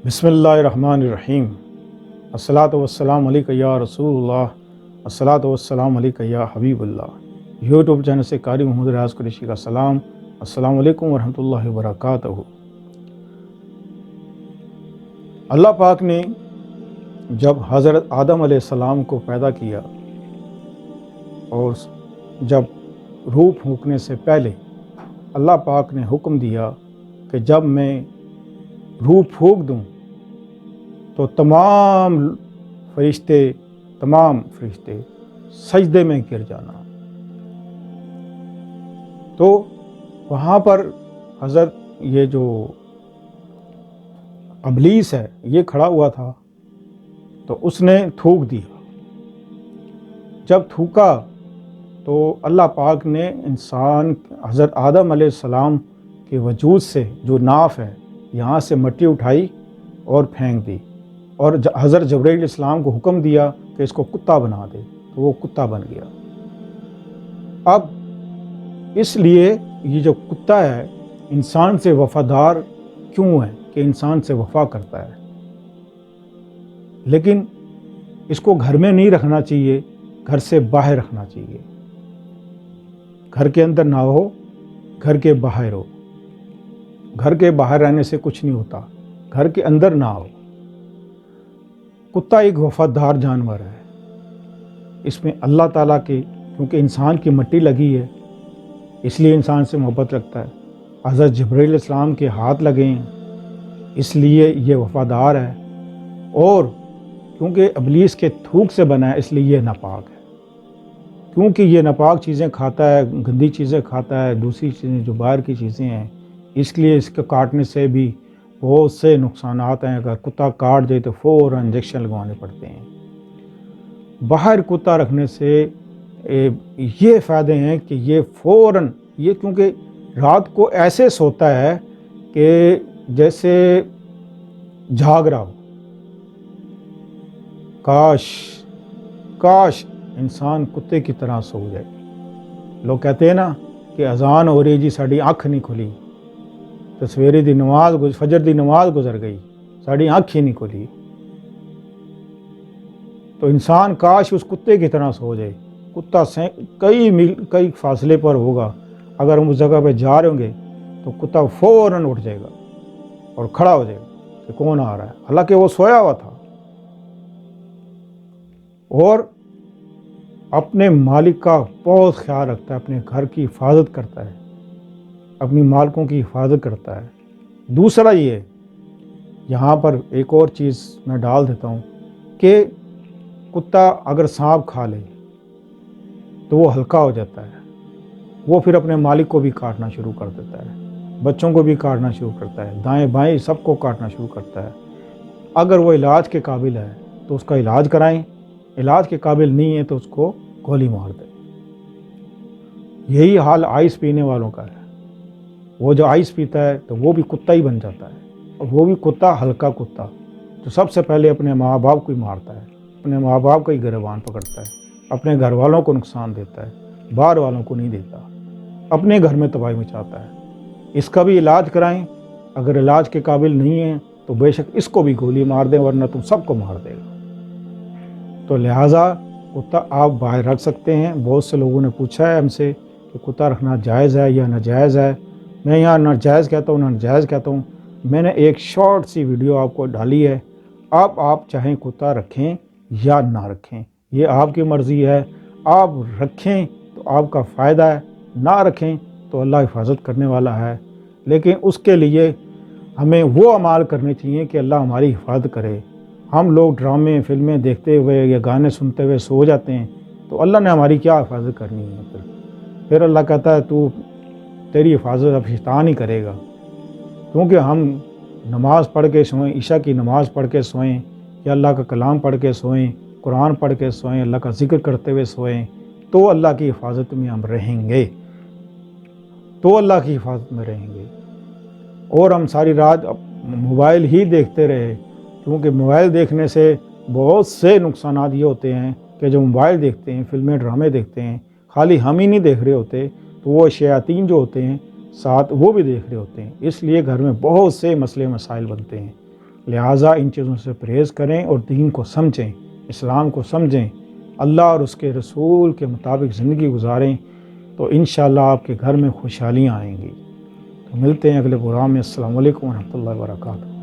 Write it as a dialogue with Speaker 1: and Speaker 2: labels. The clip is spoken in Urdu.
Speaker 1: بسم اللہ الرحمن الرحیم۔ الصلاۃ والسلام علیک یا رسول اللہ، الصلاۃ والسلام علیک یا حبیب اللہ۔ یوٹیوب چینل سے قاری محمد ریاض قریشی کا سلام۔ السلام علیکم ورحمۃ اللہ وبرکاتہ۔ اللہ پاک نے جب حضرت آدم علیہ السلام کو پیدا کیا اور جب روح پھونکنے سے پہلے اللہ پاک نے حکم دیا کہ جب میں روح پھونک دوں تو تمام فرشتے سجدے میں گر جانا۔ تو وہاں پر حضرت یہ جو ابلیس ہے یہ کھڑا ہوا تھا، تو اس نے تھوک دیا۔ جب تھوکا تو اللہ پاک نے انسان حضرت آدم علیہ السلام کے وجود سے جو ناف ہے یہاں سے مٹی اٹھائی اور پھینک دی، اور حضرت جبرائیل علیہ السلام کو حکم دیا کہ اس کو کتا بنا دے، تو وہ کتا بن گیا۔ اب اس لیے یہ جو کتا ہے انسان سے وفادار کیوں ہے کہ انسان سے وفا کرتا ہے، لیکن اس کو گھر میں نہیں رکھنا چاہیے، گھر سے باہر رکھنا چاہیے۔ گھر کے اندر نہ ہو، گھر کے باہر ہو۔ گھر کے باہر رہنے سے کچھ نہیں ہوتا، گھر کے اندر نہ ہو۔ کتا ایک وفادار جانور ہے، اس میں اللہ تعالیٰ کے کیونکہ انسان کی مٹی لگی ہے اس لیے انسان سے محبت رکھتا ہے۔ حضرت جبرائیل علیہ السلام کے ہاتھ لگے ہیں اس لیے یہ وفادار ہے، اور کیونکہ ابلیس کے تھوک سے بنا ہے اس لیے یہ ناپاک ہے۔ کیونکہ یہ ناپاک چیزیں کھاتا ہے، گندی چیزیں کھاتا ہے، دوسری چیزیں جو باہر کی چیزیں ہیں، اس لیے اس کے کاٹنے سے بھی بہت سے نقصانات ہیں۔ اگر کتا کاٹ دے تو فوراً انجیکشن لگوانے پڑتے ہیں۔ باہر کتا رکھنے سے یہ فائدے ہیں کہ یہ فوراً یہ کیونکہ رات کو ایسے سوتا ہے کہ جیسے جھاگ رہا ہو۔ کاش انسان کتے کی طرح سو جائے۔ لوگ کہتے ہیں نا کہ اذان ہو رہی جی ساڑی آنکھ نہیں کھلی، تو سویرے دی نماز فجر دی نماز گزر گئی، ساڑی آنکھ ہی نہیں کھلی۔ تو انسان کاش اس کتے کی طرح سو جائے۔ کتا کئی فاصلے پر ہوگا، اگر ہم اس جگہ پہ جا رہے ہوں گے تو کتا فوراً اٹھ جائے گا اور کھڑا ہو جائے گا کہ کون آ رہا ہے، حالانکہ وہ سویا ہوا تھا۔ اور اپنے مالک کا بہت خیال رکھتا ہے، اپنے گھر کی حفاظت کرتا ہے، اپنی مالکوں کی حفاظت کرتا ہے۔ دوسرا یہ یہاں پر ایک اور چیز میں ڈال دیتا ہوں کہ کتا اگر سانپ کھا لے تو وہ ہلکا ہو جاتا ہے، وہ پھر اپنے مالک کو بھی کاٹنا شروع کر دیتا ہے، بچوں کو بھی کاٹنا شروع کرتا ہے، دائیں بائیں سب کو کاٹنا شروع کرتا ہے۔ اگر وہ علاج کے قابل ہے تو اس کا علاج کرائیں، علاج کے قابل نہیں ہے تو اس کو گولی مار دیں۔ یہی حال آئس پینے والوں کا ہے۔ وہ جو آئس پیتا ہے تو وہ بھی کتا ہی بن جاتا ہے، اور وہ بھی کتا ہلکا کتا جو سب سے پہلے اپنے ماں باپ کو ہی مارتا ہے، اپنے ماں باپ کا ہی گریبان پکڑتا ہے، اپنے گھر والوں کو نقصان دیتا ہے، باہر والوں کو نہیں دیتا، اپنے گھر میں تباہی مچاتا ہے۔ اس کا بھی علاج کرائیں، اگر علاج کے قابل نہیں ہے تو بے شک اس کو بھی گولی مار دیں، ورنہ تم سب کو مار دے گا۔ تو لہٰذا کتا آپ باہر رکھ سکتے ہیں۔ بہت سے لوگوں نے پوچھا ہے ہم سے کہ کتا رکھنا جائز ہے یا ناجائز ہے۔ میں یہاں ناجائز کہتا ہوں، ناجائز کہتا ہوں۔ میں نے ایک شارٹ سی ویڈیو آپ کو ڈالی ہے، آپ چاہیں کتا رکھیں یا نہ رکھیں، یہ آپ کی مرضی ہے۔ آپ رکھیں تو آپ کا فائدہ ہے، نہ رکھیں تو اللہ حفاظت کرنے والا ہے، لیکن اس کے لیے ہمیں وہ اعمال کرنے چاہیے کہ اللہ ہماری حفاظت کرے۔ ہم لوگ ڈرامے فلمیں دیکھتے ہوئے یا گانے سنتے ہوئے سو جاتے ہیں تو اللہ نے ہماری کیا حفاظت کرنی ہے؟ پھر اللہ کہتا ہے تیری حفاظت اب شیطان ہی کرے گا، کیونکہ ہم نماز پڑھ کے سوئیں، عشاء کی نماز پڑھ کے سوئیں، یا اللہ کا کلام پڑھ کے سوئیں، قرآن پڑھ کے سوئیں، اللہ کا ذکر کرتے ہوئے سوئیں، تو اللہ کی حفاظت میں ہم رہیں گے، تو اللہ کی حفاظت میں رہیں گے۔ اور ہم ساری رات موبائل ہی دیکھتے رہے، کیونکہ موبائل دیکھنے سے بہت سے نقصانات یہ ہوتے ہیں کہ جو موبائل دیکھتے ہیں، فلمیں ڈرامے دیکھتے ہیں، خالی ہم ہی نہیں دیکھ رہے ہوتے، تو وہ شیاطین جو ہوتے ہیں ساتھ وہ بھی دیکھ رہے ہوتے ہیں۔ اس لیے گھر میں بہت سے مسئلے مسائل بنتے ہیں۔ لہٰذا ان چیزوں سے پرہیز کریں اور دین کو سمجھیں، اسلام کو سمجھیں، اللہ اور اس کے رسول کے مطابق زندگی گزاریں، تو انشاءاللہ آپ کے گھر میں خوشحالیاں آئیں گی۔ تو ملتے ہیں اگلے پروگرام میں۔ السلام علیکم ورحمۃ اللہ وبرکاتہ۔